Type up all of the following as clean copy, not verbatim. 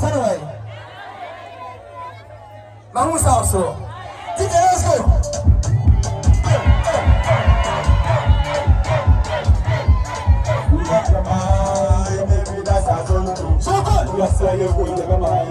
What's that way? Mamu's also. DJ, let's go. So good. Yes, I am going to my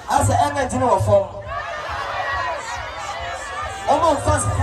as the energy no form. Come on fast,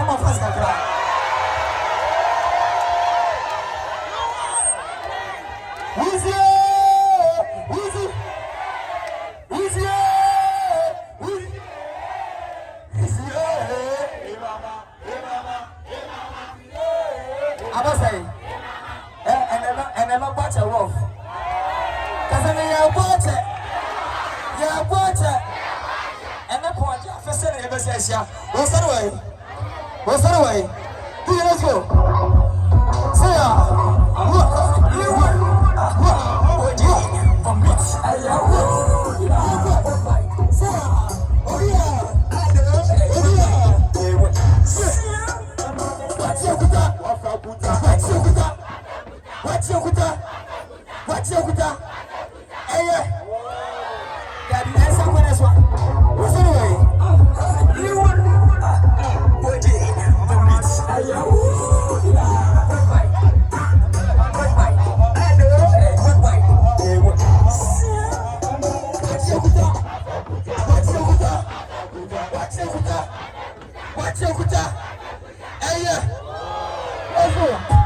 What's that way? Let's go. What's that way? Watch your kuta. Hey, yeah. Let's go.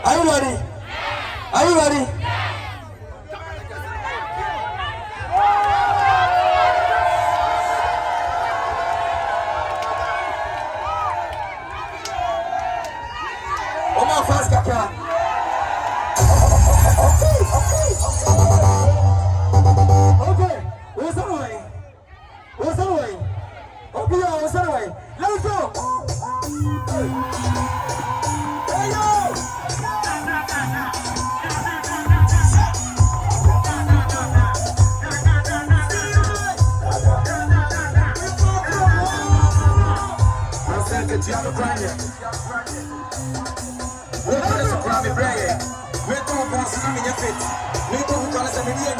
Are you ready? Are you ready? Oma fast kakra. Okay. What's away? What's away? Okay, what's away? Let's go. Hey yo. Tiago Grande. We're going to prime Brian. We're going to pass the minute fit. We're going to call us a million.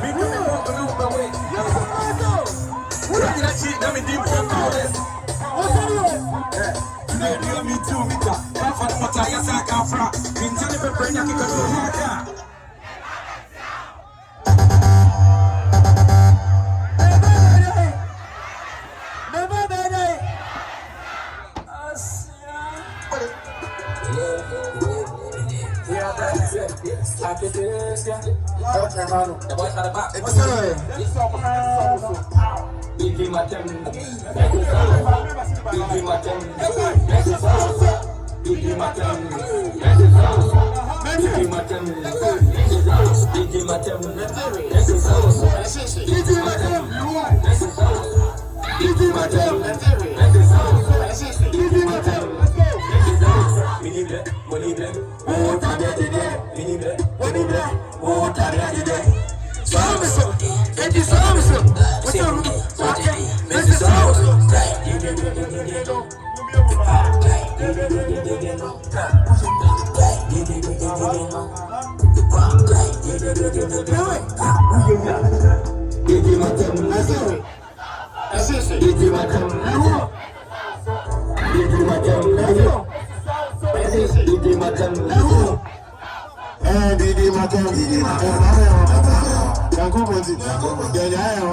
We're going to walk a little bit away. We're going to cheat them in deep water. Today, you and me too, Mika. I'm for the Mataya Sakafra. In Jennifer Brenda, you can do that.